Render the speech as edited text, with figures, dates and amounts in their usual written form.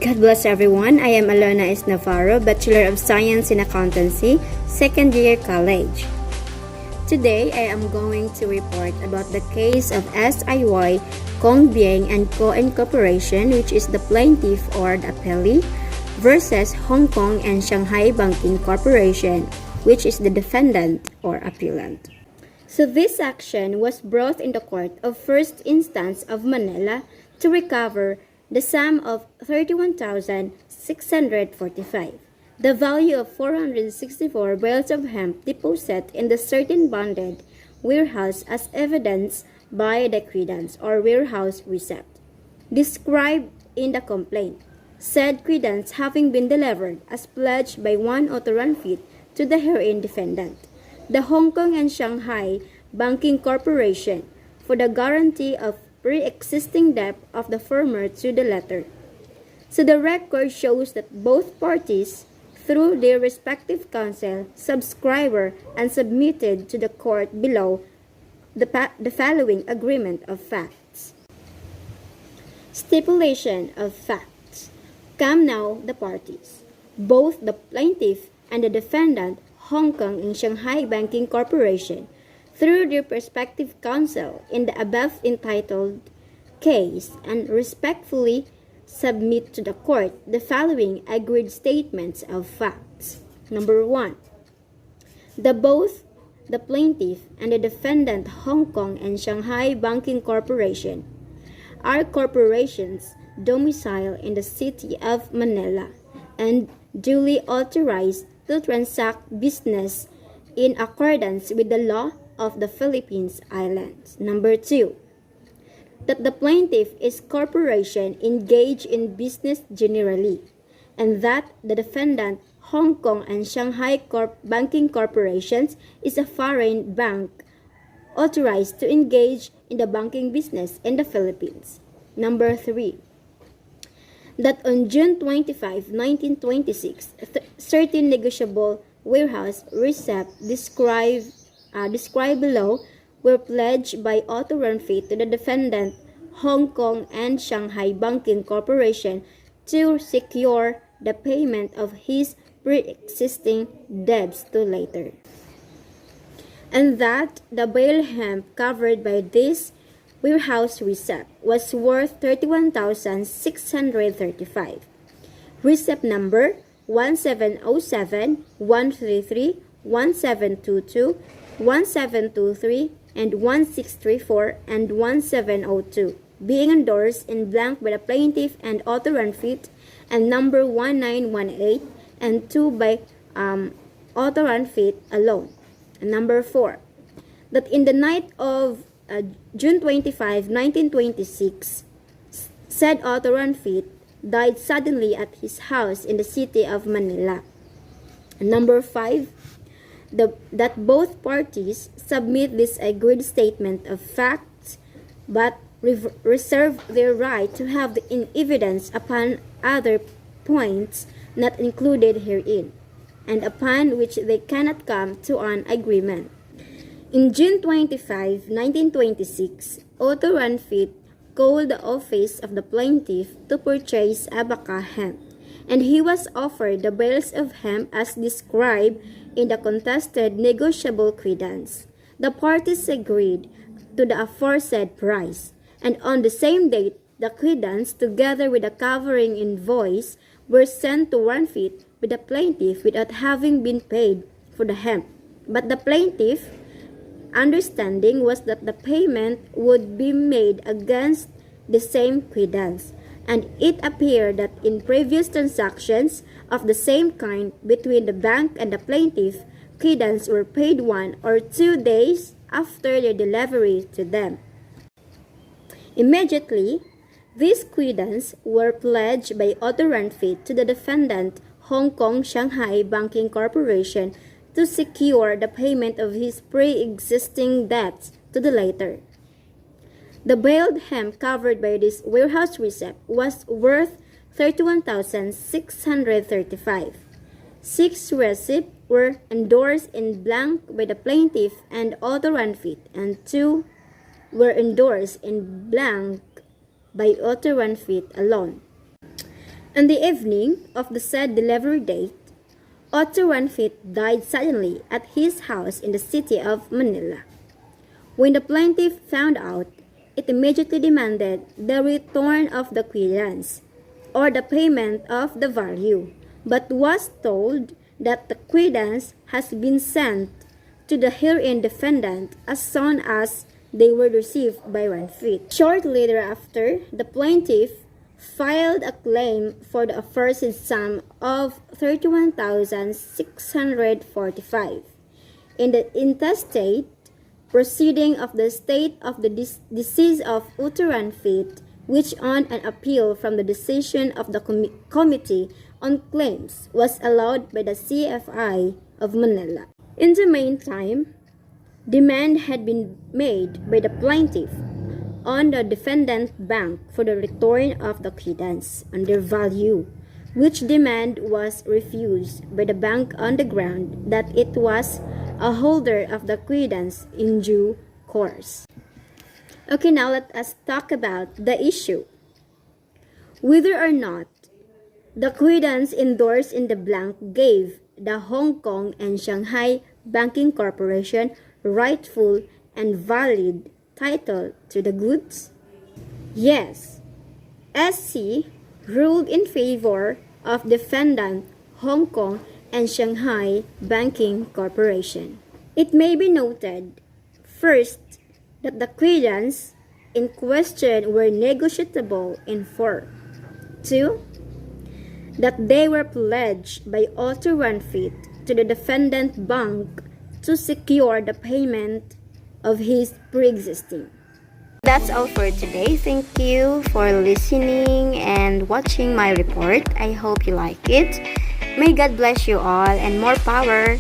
God bless everyone. I am Alona S. Navarro, Bachelor of Science in Accountancy, second year college. Today, I am going to report about the case of SIY, Kong Bieng and Co. Incorporation, which is the plaintiff or the appellee, versus Hong Kong and Shanghai Banking Corporation, which is the defendant or appellant. So this action was brought in the Court of First Instance of Manila to recover the sum of 31,645, the value of 464 bales of hemp deposited in the certain bonded warehouse as evidenced by the credence or warehouse receipt, described in the complaint. Said credence having been delivered as pledged by one authorized feet to the herein defendant, the Hong Kong and Shanghai Banking Corporation, for the guarantee of pre-existing debt of the former to the latter. So the record shows that both parties, through their respective counsel, subscriber, and submitted to the court below the following agreement of facts. Stipulation of facts. Come now the parties, both the plaintiff and the defendant, Hong Kong and Shanghai Banking Corporation, through their respective counsel in the above entitled case, and respectfully submit to the court the following agreed statements of facts. Number 1. Both the plaintiff and the defendant, Hong Kong and Shanghai Banking Corporation, are corporations domiciled in the city of Manila and duly authorized to transact business in accordance with the law of the Philippines Islands. Number 2. That the plaintiff is corporation engaged in business generally, and that the defendant, Hong Kong and Shanghai Banking Corporations, is a foreign bank authorized to engage in the banking business in the Philippines. Number 3. That on June 25, 1926, certain negotiable warehouse receipts described below were pledged by authorized fee to the defendant, Hong Kong and Shanghai Banking Corporation, to secure the payment of his pre-existing debts to later, and that the bale hemp covered by this warehouse receipt was worth 31,635. Receipt number 1707, 133, 1722, 1723, and 1634 and 1702, being endorsed in blank by the plaintiff and authorized feet, and number 1918 and 2 by authorized feet alone. And number 4. That in the night of June 25, 1926, said authorized feet died suddenly at his house in the city of Manila. And number 5. That both parties submit this agreed statement of facts, but reserve their right to have in evidence upon other points not included herein, and upon which they cannot come to an agreement. In June 25, 1926, Otto Ranfit called the office of the plaintiff to purchase abaca hemp, and he was offered the bales of hemp as described in the contested negotiable credence. The parties agreed to the aforesaid price, and on the same date, the credence, together with a covering invoice, were sent to Ranfit with the plaintiff without having been paid for the hemp. But the plaintiff understanding was that the payment would be made against the same credence, and it appeared that in previous transactions of the same kind between the bank and the plaintiff, credence were paid 1 or 2 days after their delivery to them. Immediately, these credence were pledged by Otto Ranfit to the defendant, Hong Kong Shanghai Banking Corporation, to secure the payment of his pre-existing debts to the latter. The baled hemp covered by this warehouse receipt was worth 31,635. 6 receipts were endorsed in blank by the plaintiff and Otto Ranfit, and 2 were endorsed in blank by Otto Ranfit alone. On the evening of the said delivery date, Otto Wanfit died suddenly at his house in the city of Manila. When the plaintiff found out, it immediately demanded the return of the quittance, or the payment of the value, but was told that the quittance has been sent to the herein defendant as soon as they were received by Wanfit. Shortly thereafter, the plaintiff filed a claim for the aforesaid sum of 31,645 in the intestate proceeding of the state of the decease of Otto Wanfit, which on an appeal from the decision of the Committee on Claims was allowed by the CFI of Manila. In the meantime, demand had been made by the plaintiff on the defendant bank for the return of the quittance and their value, which demand was refused by the bank on the ground that it was a holder of the quittance in due course. Okay, now let us talk about the issue. Whether or not the quittance endorsed in the blank gave the Hong Kong and Shanghai Banking Corporation rightful and valid title to the goods? Yes. SC ruled in favor of defendant Hong Kong and Shanghai Banking Corporation. It may be noted, first, that the quittance in question were negotiable in form. 2. That they were pledged by Otto Wanfit to the defendant bank to secure the payment of his pre-existing. That's all for today. Thank you for listening and watching my report. I hope you like it. May God bless you all and more power.